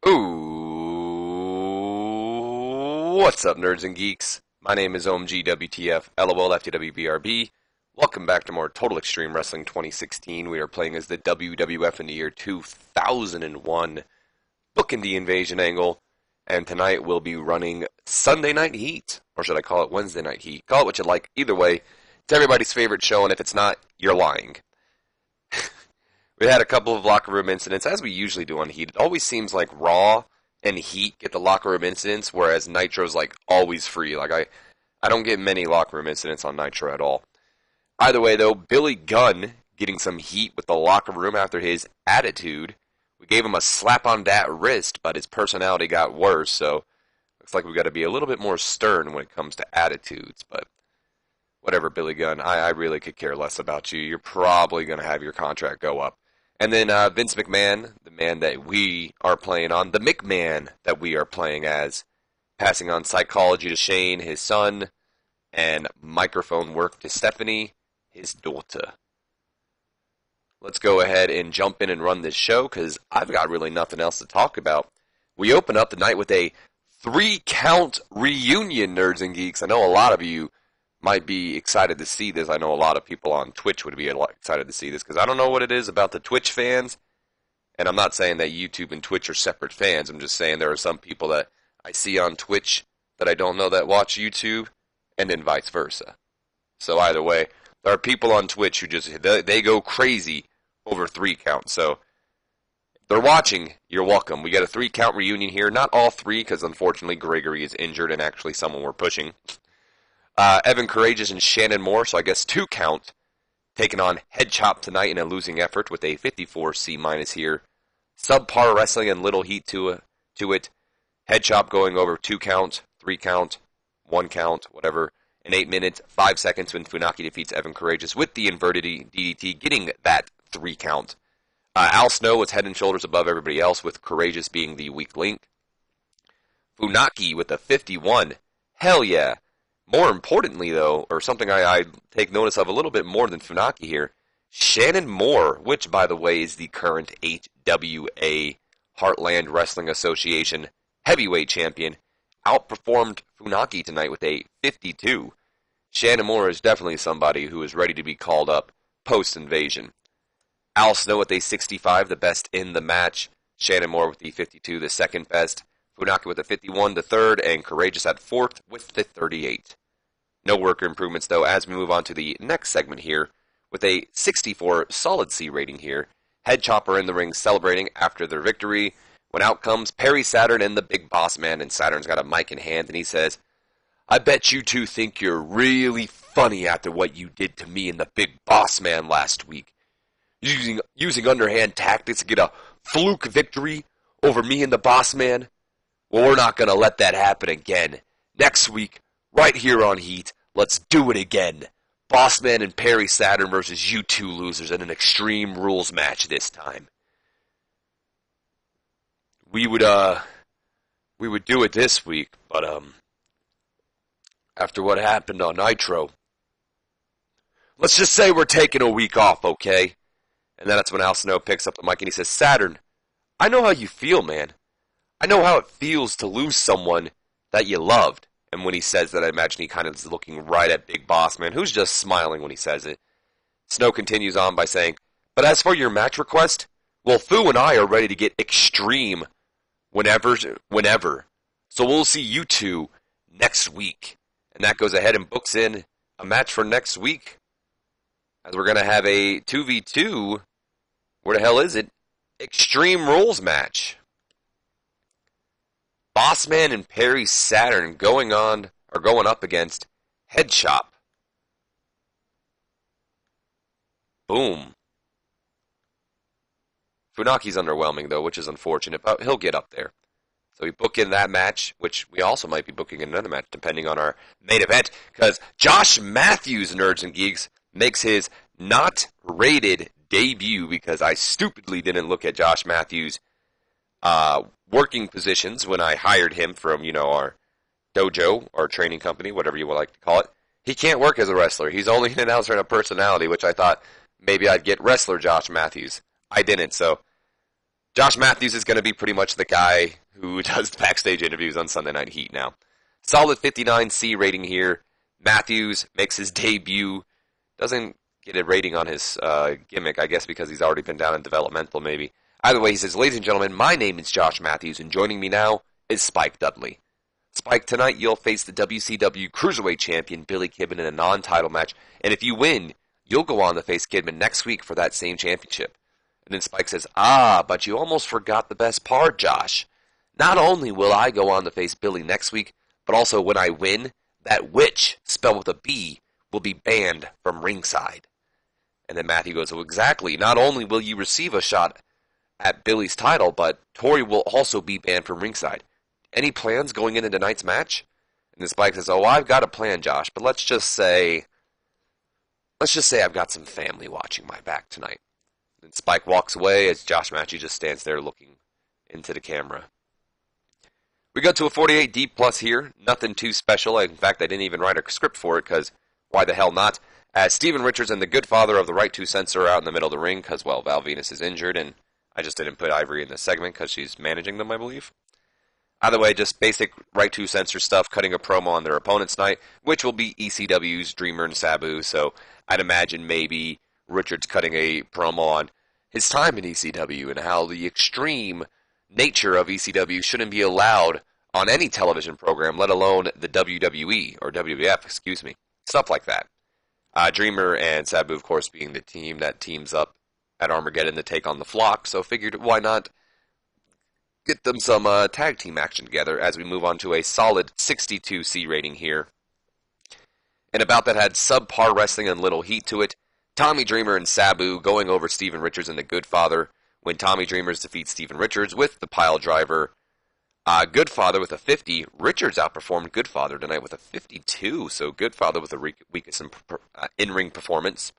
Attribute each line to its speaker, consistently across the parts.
Speaker 1: Ooh, what's up, nerds and geeks? My name is OMG WTF, LOL FTWBRB. Welcome back to more Total Extreme Wrestling 2016. We are playing as the WWF in the year 2001, booking the invasion angle, and tonight we'll be running Sunday Night Heat, or should I call it Wednesday Night Heat? Call it what you like. Either way, it's everybody's favorite show, and if it's not, you're lying. We had a couple of locker room incidents, as we usually do on Heat. It always seems like Raw and Heat get the locker room incidents, whereas Nitro's like always free. Like I don't get many locker room incidents on Nitro at all. Either way, though, Billy Gunn getting some heat with the locker room after his attitude. We gave him a slap on that wrist, but his personality got worse, so looks like we've got to be a little bit more stern when it comes to attitudes, but whatever, Billy Gunn. I really could care less about you. You're probably going to have your contract go up. And then Vince McMahon, the man that we are playing on, the McMahon that we are playing as, passing on psychology to Shane, his son, and microphone work to Stephanie, his daughter. Let's go ahead and jump in and run this show, because I've got really nothing else to talk about. We open up the night with a 3-count reunion, nerds and geeks. I know a lot of you might be excited to see this. I know a lot of people on Twitch would be excited to see this, because I don't know what it is about the Twitch fans, and I'm not saying that YouTube and Twitch are separate fans. I'm just saying there are some people that I see on Twitch that I don't know that watch YouTube, and then vice versa. So either way, there are people on Twitch who just, they go crazy over 3 counts. So if they're watching, you're welcome. We got a 3-count reunion here. Not all 3, because unfortunately Gregory is injured and actually someone we're pushing. Evan Courageous and Shannon Moore, so I guess 2 count, taking on Head Chop tonight in a losing effort with a 54 C- here. Subpar wrestling and little heat to it. Head Chop going over 2 count, 3 count, 1 count, whatever, in 8 minutes, 5 seconds when Funaki defeats Evan Courageous with the inverted DDT, getting that 3 count. Al Snow was head and shoulders above everybody else, with Courageous being the weak link. Funaki with a 51. Hell yeah. More importantly, though, or something I take notice of a little bit more than Funaki here, Shannon Moore, which, by the way, is the current HWA, Heartland Wrestling Association heavyweight champion, outperformed Funaki tonight with a 52. Shannon Moore is definitely somebody who is ready to be called up post-invasion. Al Snow with a 65, the best in the match. Shannon Moore with the 52, the second best. Funaki with a 51, the third, and Courageous at fourth with the 38. No worker improvements, though, as we move on to the next segment here with a 64 solid C rating here. Head Chopper in the ring celebrating after their victory. When out comes Perry Saturn and the Big Boss Man, and Saturn's got a mic in hand, and he says, "I bet you two think you're really funny after what you did to me and the Big Boss Man last week. Using underhand tactics to get a fluke victory over me and the Boss Man. Well, we're not going to let that happen again. Next week, right here on Heat, let's do it again. Bossman and Perry Saturn versus you two losers in an Extreme Rules match this time." We would do it this week, but after what happened on Nitro, let's just say we're taking a week off, okay? And then that's when Al Snow picks up the mic and he says, "Saturn, I know how you feel, man. I know how it feels to lose someone that you loved." And when he says that, I imagine he kind of is looking right at Big Boss Man, who's just smiling when he says it. Snow continues on by saying, "But as for your match request, well, Fu and I are ready to get extreme whenever. So we'll see you two next week." And that goes ahead and books in a match for next week, as we're going to have a 2v2, where the hell is it? Extreme Rules match. Bossman and Perry Saturn going up against Head Chop. Boom. Funaki's underwhelming, though, which is unfortunate, but he'll get up there. So we book in that match, which we also might be booking in another match, depending on our main event, because Josh Matthews, nerds and geeks, makes his not rated debut, because I stupidly didn't look at Josh Matthews' working positions when I hired him from, our dojo, or training company, whatever you would like to call it. He can't work as a wrestler. He's only an announcer and a personality, which I thought maybe I'd get wrestler Josh Matthews. I didn't, so Josh Matthews is going to be pretty much the guy who does backstage interviews on Sunday Night Heat now. Solid 59C rating here. Matthews makes his debut. Doesn't get a rating on his gimmick, I guess because he's already been down in developmental maybe. Either way, he says, "Ladies and gentlemen, my name is Josh Matthews, and joining me now is Spike Dudley. Spike, tonight you'll face the WCW Cruiserweight Champion Billy Kidman in a non-title match, and if you win, you'll go on to face Kidman next week for that same championship." And then Spike says, "But you almost forgot the best part, Josh. Not only will I go on to face Billy next week, but also when I win, that witch, spelled with a B, will be banned from ringside." And then Matthew goes, "Well, exactly. Not only will you receive a shot at Billy's title, but Tori will also be banned from ringside. Any plans going into tonight's match?" And then Spike says, "I've got a plan, Josh, but let's just say I've got some family watching my back tonight." And Spike walks away as Josh Matthews just stands there looking into the camera. We go to a 48 deep plus here. Nothing too special. In fact, I didn't even write a script for it because why the hell not? As Steven Richards and the good father of the right two censor are out in the middle of the ring because, well, Val Venus is injured, and I just didn't put Ivory in this segment because she's managing them, I believe. Either way, just basic right two censor stuff, cutting a promo on their opponent's night, which will be ECW's Dreamer and Sabu, so I'd imagine maybe Richards cutting a promo on his time in ECW and how the extreme nature of ECW shouldn't be allowed on any television program, let alone the WWE, or WWF, excuse me. Stuff like that. Dreamer and Sabu, of course, being the team that teams up at Armageddon to take on the Flock, so figured why not get them some tag team action together as we move on to a solid 62C rating here. And about that had subpar wrestling and little heat to it. Tommy Dreamer and Sabu going over Steven Richards and the Good Father when Tommy Dreamers defeats Steven Richards with the pile driver. Good Father with a 50. Richards outperformed Good Father tonight with a 52, so Good Father with the weakest in-ring performance.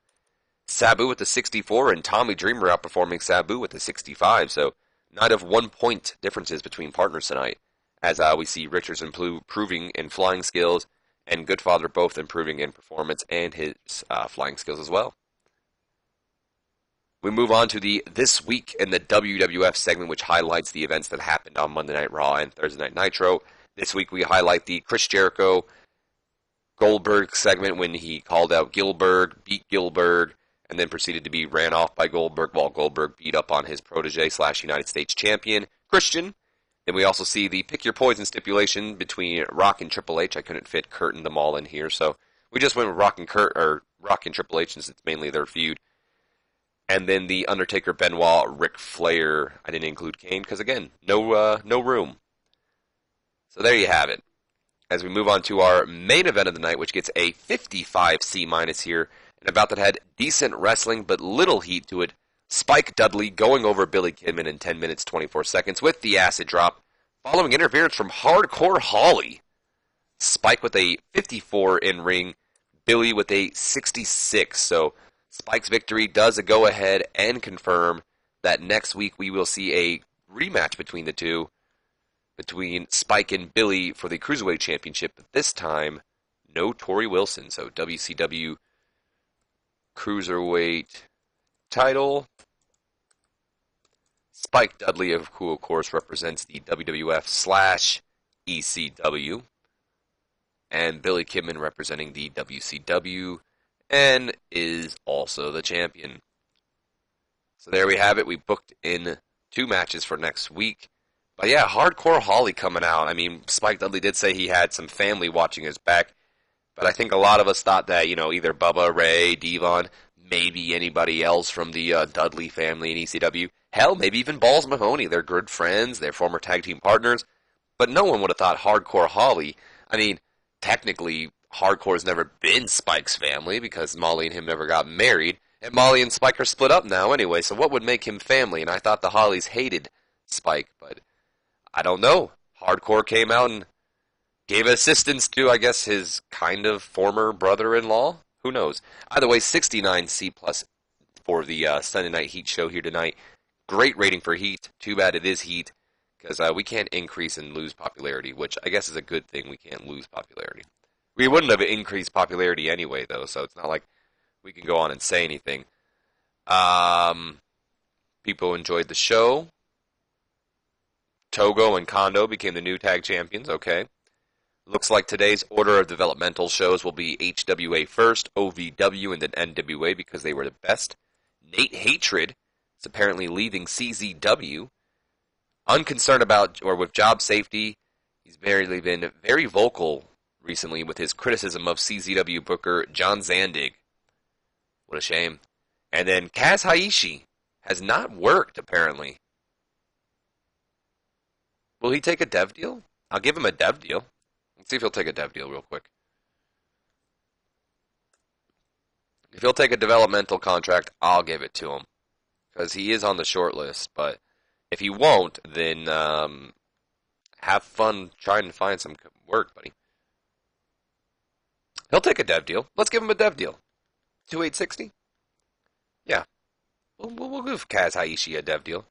Speaker 1: Sabu with a 64, and Tommy Dreamer outperforming Sabu with a 65, so night of 1 point differences between partners tonight, as we see Richards improving in flying skills, and Good Father both improving in performance and his flying skills as well. We move on to the This Week in the WWF segment, which highlights the events that happened on Monday Night Raw and Thursday Night Nitro. This week we highlight the Chris Jericho Goldberg segment when he called out Gillberg, beat Gillberg, and then proceeded to be ran off by Goldberg while Goldberg beat up on his protege / United States champion, Christian. Then we also see the Pick Your Poison stipulation between Rock and Triple H. I couldn't fit Kurt and them all in here, so we just went with Rock and Triple H since it's mainly their feud. And then the Undertaker, Benoit, Ric Flair. I didn't include Kane because, again, no room. So there you have it. As we move on to our main event of the night, which gets a 55C- here, and about that had decent wrestling but little heat to it. Spike Dudley going over Billy Kidman in 10 minutes 24 seconds with the acid drop, following interference from Hardcore Holly. Spike with a 54 in ring, Billy with a 66. So Spike's victory does go ahead and confirm that next week we will see a rematch between the two, between Spike and Billy for the Cruiserweight Championship, but this time no Tori Wilson. So WCW Cruiserweight title. Spike Dudley, of course, represents the WWF / ECW. And Billy Kidman representing the WCW and is also the champion. So there we have it. We booked in 2 matches for next week. But yeah, Hardcore Holly coming out. I mean, Spike Dudley did say he had some family watching his back. But I think a lot of us thought that, either Bubba, Ray, Devon, maybe anybody else from the Dudley family in ECW. Hell, maybe even Balls Mahoney. They're good friends. They're former tag team partners. But no one would have thought Hardcore Holly. I mean, technically, Hardcore's never been Spike's family because Molly and him never got married. And Molly and Spike are split up now anyway, so what would make him family? And I thought the Hollys hated Spike, but I don't know. Hardcore came out and gave assistance to, I guess, his kind of former brother-in-law. Who knows? Either way, 69C+ for the Sunday Night Heat show here tonight. Great rating for Heat. Too bad it is Heat, because we can't increase and lose popularity, which I guess is a good thing. We can't lose popularity. We wouldn't have increased popularity anyway, though, so it's not like we can go on and say anything. People enjoyed the show. Togo and Kondo became the new tag champions. Okay. Looks like today's order of developmental shows will be HWA first, OVW, and then NWA because they were the best. Nate Hatred is apparently leaving CZW. Unconcerned about or with job safety, he's been very vocal recently with his criticism of CZW booker John Zandig. What a shame. And then Kaz Haishi has not worked, apparently. Will he take a dev deal? I'll give him a dev deal. Let's see if he'll take a dev deal real quick. If he'll take a developmental contract, I'll give it to him. Because he is on the short list. But if he won't, then have fun trying to find some work, buddy. He'll take a dev deal. Let's give him a dev deal. 2860? Yeah. We'll give Kaz Haishi a dev deal.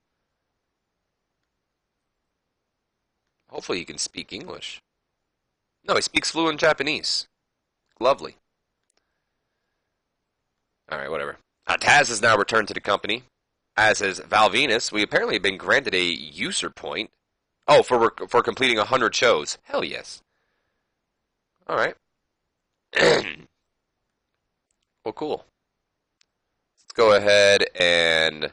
Speaker 1: Hopefully he can speak English. No, he speaks fluent Japanese. Lovely. Alright, whatever. Taz has now returned to the company, as has Val Venus. We apparently have been granted a user point. Oh, for completing 100 shows. Hell yes. Alright. Well, cool. Let's go ahead and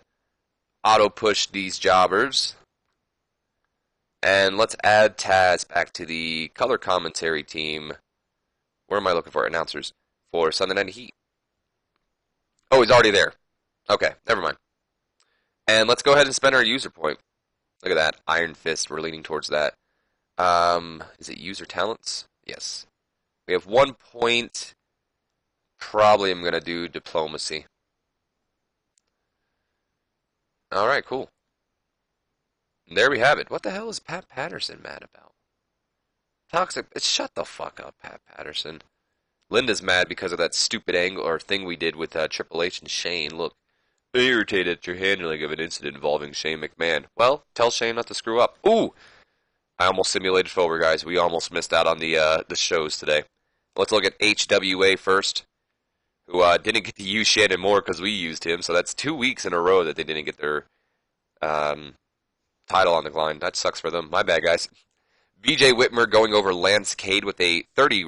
Speaker 1: auto-push these jobbers. And let's add Taz back to the color commentary team. Where am I looking for? Announcers. For Sunday Night Heat. Oh, he's already there. Okay, never mind. And let's go ahead and spend our user point. Look at that. Iron Fist. We're leaning towards that. Is it user talents? Yes. We have 1 point. Probably I'm going to do diplomacy. Alright, cool. And there we have it. What the hell is Pat Patterson mad about? Toxic. Shut the fuck up, Pat Patterson. Linda's mad because of that stupid angle or thing we did with Triple H and Shane. Look, irritated at your handling of an incident involving Shane McMahon. Well, tell Shane not to screw up. Ooh! I almost simulated forward, guys. We almost missed out on the shows today. Let's look at HWA first, who didn't get to use Shannon Moore because we used him. So that's 2 weeks in a row that they didn't get their title on the line. That sucks for them. My bad, guys. BJ Whitmer going over Lance Cade with a 30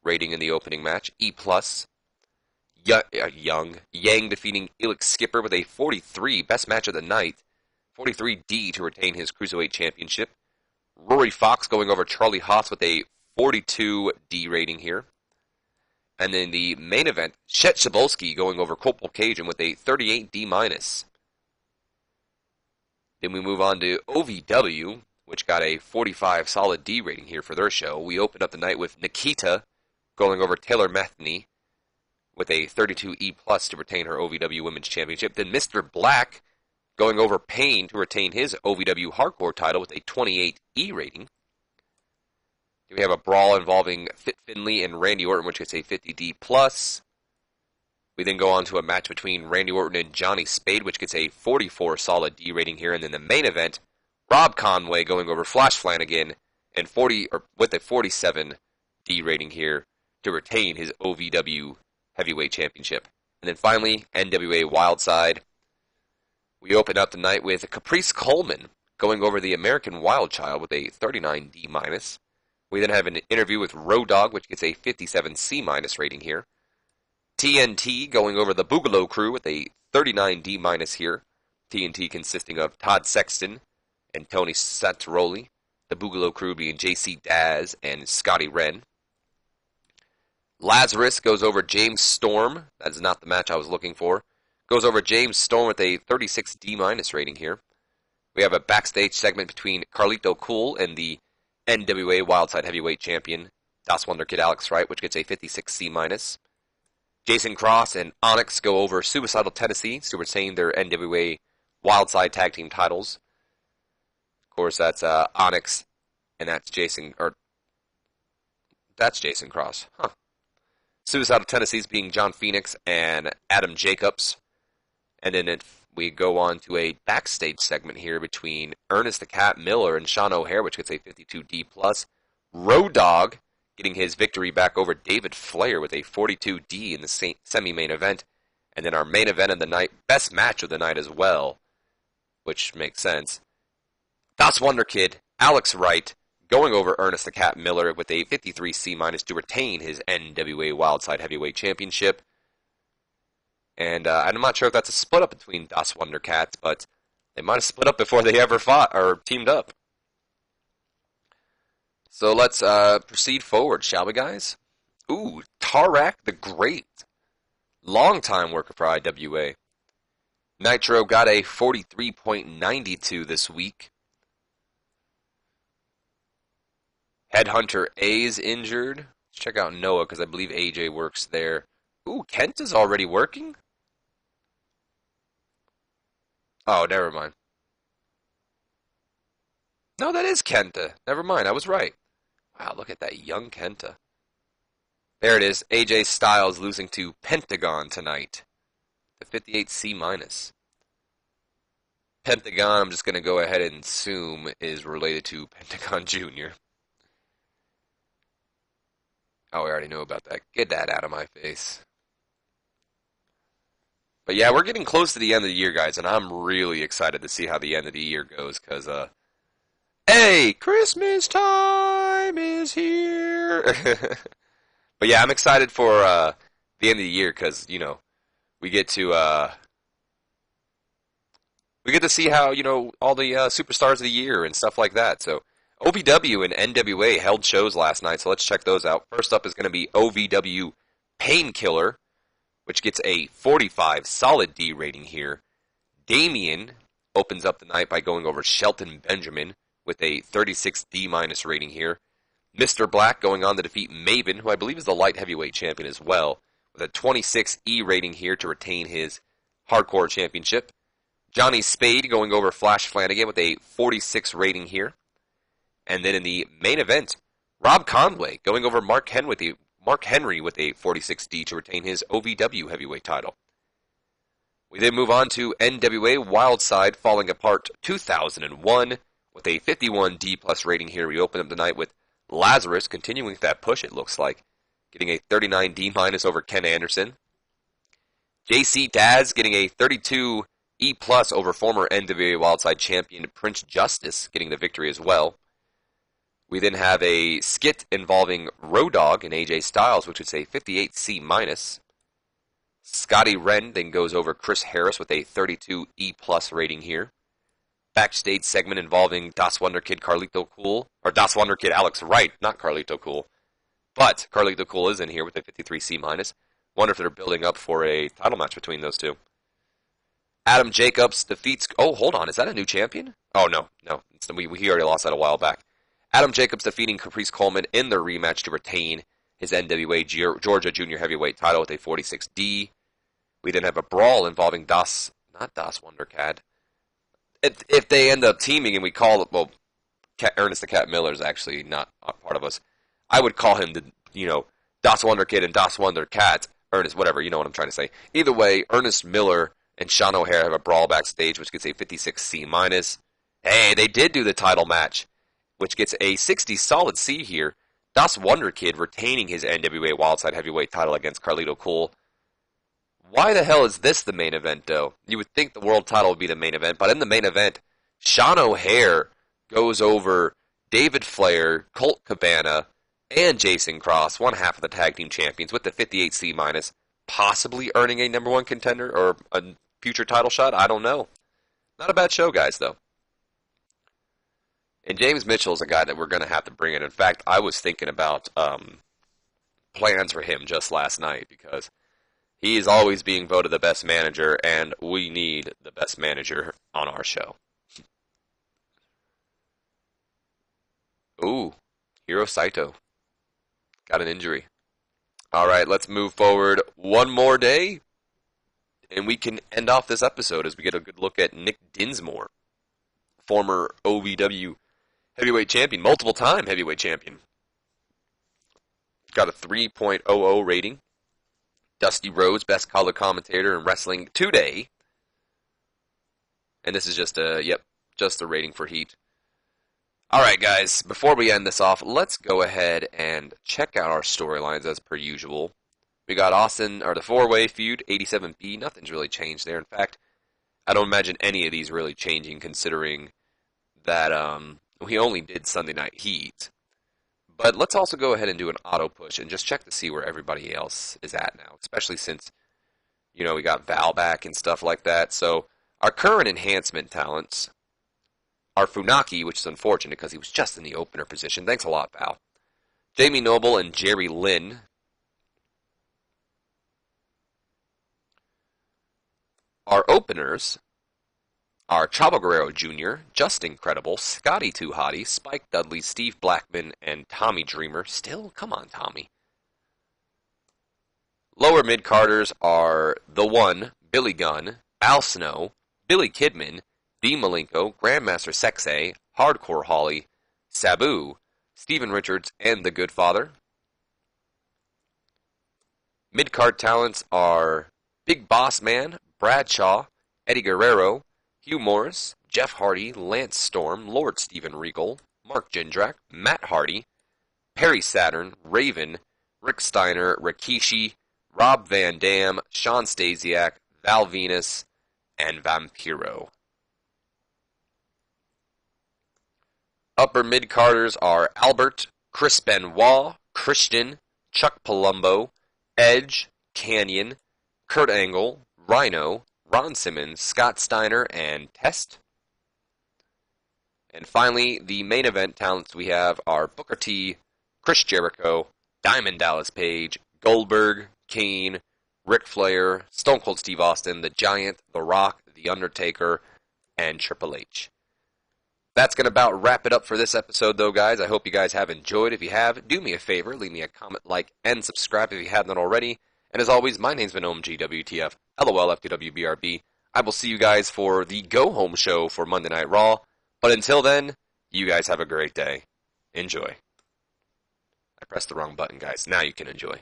Speaker 1: rating in the opening match. E+. Young. Yang defeating Elix Skipper with a 43. Best match of the night. 43D to retain his Cruiserweight Championship. Rory Fox going over Charlie Haas with a 42D rating here. And then the main event, Chet Shabolsky going over Corporal Cajun with a 38D-. Then we move on to OVW, which got a 45 solid D rating here for their show. We opened up the night with Nikita going over Taylor Metheny with a 32E+ to retain her OVW Women's Championship. Then Mr. Black going over Payne to retain his OVW Hardcore title with a 28E rating. Then we have a brawl involving Fit Finlay and Randy Orton, which gets a 50D+. We then go on to a match between Randy Orton and Johnny Spade, which gets a 44 solid D rating here. And then the main event, Rob Conway going over Flash Flanagan and with a 47 D rating here to retain his OVW Heavyweight Championship. And then finally, NWA Wildside. We open up the night with Caprice Coleman going over the American Wild Child with a 39D-. We then have an interview with Road Dogg, which gets a 57C- rating here. TNT going over the Boogaloo Crew with a 39D- here. TNT consisting of Todd Sexton and Tony Sataroli. The Boogaloo Crew being JC Daz and Scotty Wren. Lazarus goes over James Storm. That is not the match I was looking for. Goes over James Storm with a 36D- rating here. We have a backstage segment between Carlito Cool and the NWA Wildside Heavyweight Champion, Das Wonder Kid Alex Wright, which gets a 56C-. Jason Cross and Onyx go over Suicidal Tennessee to retain their NWA Wildside Tag Team titles. Of course, that's Onyx, and that's Jason Cross. Huh. Suicidal Tennessee's being John Phoenix and Adam Jacobs. And then we go on to a backstage segment here between Ernest the Cat Miller and Sean O'Hare, which gets a 52D+. Road Dogg getting his victory back over David Flair with a 42D in the semi-main event. And then our main event of the night, best match of the night as well, which makes sense. Das Wonder Kid, Alex Wright, going over Ernest the Cat Miller with a 53 C- to retain his NWA Wildside Heavyweight Championship. And I'm not sure if that's a split up between Das Wonder Cats, but they might have split up before they ever fought or teamed up. So let's proceed forward, shall we, guys? Ooh, Tarak the Great. Longtime worker for IWA. Nitro got a 43.92 this week. Headhunter A's injured. Let's check out Noah because I believe AJ works there. Ooh, Kent is already working? Oh, never mind. No, that is Kenta. Never mind, I was right. Wow, look at that young Kenta. There it is. AJ Styles losing to Pentagon tonight. The 58 C-. Pentagon, I'm just going to go ahead and assume, is related to Pentagon Jr. Oh, we already know about that. Get that out of my face. But yeah, we're getting close to the end of the year, guys, and I'm really excited to see how the end of the year goes, because, hey, Christmas time is here! But yeah, I'm excited for the end of the year, because, you know, we get to see how, you know, all the superstars of the year and stuff like that. So OVW and NWA held shows last night, so let's check those out. First up is going to be OVW Painkiller, which gets a 45 solid D rating here. Damien opens up the night by going over Shelton Benjamin with a 36 D- rating here. Mr. Black going on to defeat Maven, who I believe is the light heavyweight champion as well, with a 26 E rating here to retain his hardcore championship. Johnny Spade going over Flash Flanagan with a 46 rating here. And then in the main event, Rob Conway going over Mark Henry with a 46D to retain his OVW heavyweight title. We then move on to NWA Wildside Falling Apart 2001 with a 51D plus rating here. We open up the night with Lazarus continuing that push, it looks like, getting a 39D- over Ken Anderson. JC Daz getting a 32 E plus over former NWA Wildside champion Prince Justice, getting the victory as well. We then have a skit involving Road Dogg and AJ Styles, which is a 58 C-. Scotty Wren then goes over Chris Harris with a 32 E plus rating here. Backstage segment involving Das Wonder Kid Carlito Cool, or Das Wonder Kid Alex Wright, not Carlito Cool. But Carlito Cool is in here with a 53 C-. Wonder if they're building up for a title match between those two. Adam Jacobs defeats... Oh, hold on. Is that a new champion? Oh, no. He already lost that a while back. Adam Jacobs defeating Caprice Coleman in their rematch to retain his NWA Georgia Junior Heavyweight title with a 46D. We then have a brawl involving not Das Wondercat. If they end up teaming and we call it... Well, Ernest the Cat Miller is actually not a part of us. I would call him Das Wonder Kid and Das Wonder Cat. Ernest, whatever. You know what I'm trying to say. Either way, Ernest Miller and Sean O'Hare have a brawl backstage, which gets a 56 C-. Hey, they did do the title match, which gets a 60 solid C here. Das Wonder Kid retaining his NWA Wildside Heavyweight title against Carlito Cool. Why the hell is this the main event, though? You would think the world title would be the main event, but in the main event, Sean O'Hare goes over David Flair, Colt Cabana, and Jason Cross, one half of the tag team champions, with the 58 C-, possibly earning a number one contender or a future title shot. I don't know. Not a bad show, guys, though. And James Mitchell is a guy that we're going to have to bring in. In fact, I was thinking about plans for him just last night because he is always being voted the best manager, and we need the best manager on our show. Ooh, Hiro Saito got an injury. All right, let's move forward one more day, and we can end off this episode as we get a good look at Nick Dinsmore, former OVW heavyweight champion, multiple-time heavyweight champion. Got a 3.00 rating. Dusty Rhodes, best color commentator in wrestling today. And this is just a rating for Heat. All right, guys, before we end this off, let's go ahead and check out our storylines as per usual. We got the four-way feud, 87B. Nothing's really changed there. In fact, I don't imagine any of these really changing considering that we only did Sunday Night Heat. But let's also go ahead and do an auto push and just check to see where everybody else is at now, especially since, we got Val back and stuff like that. So our current enhancement talents are Funaki, which is unfortunate because he was just in the opener position. Thanks a lot, Val. Jamie Noble and Jerry Lynn. Our openers are Chavo Guerrero Jr., Just Incredible, Scotty Too Hottie, Spike Dudley, Steve Blackman, and Tommy Dreamer. Still, come on, Tommy. Lower mid-carders are The One, Billy Gunn, Al Snow, Billy Kidman, Dean Malenko, Grandmaster Sexay, Hardcore Holly, Sabu, Steven Richards, and The Good Father. Mid-card talents are Big Boss Man, Bradshaw, Eddie Guerrero, Hugh Morris, Jeff Hardy, Lance Storm, Lord Steven Regal, Mark Jindrak, Matt Hardy, Perry Saturn, Raven, Rick Steiner, Rikishi, Rob Van Dam, Sean Stasiak, Val Venus, and Vampiro. Upper mid-carders are Albert, Chris Benoit, Christian, Chuck Palumbo, Edge, Canyon, Kurt Angle, Rhino, Ron Simmons, Scott Steiner, and Test. And finally, the main event talents we have are Booker T, Chris Jericho, Diamond Dallas Page, Goldberg, Kane, Ric Flair, Stone Cold Steve Austin, The Giant, The Rock, The Undertaker, and Triple H. That's going to about wrap it up for this episode, though, guys. I hope you guys have enjoyed. If you have, do me a favor. Leave me a comment, like, and subscribe if you haven't already. And as always, my name's been OMGWTF, LOL FTWBRB. I will see you guys for the go-home show for Monday Night Raw. But until then, you guys have a great day. Enjoy. I pressed the wrong button, guys. Now you can enjoy.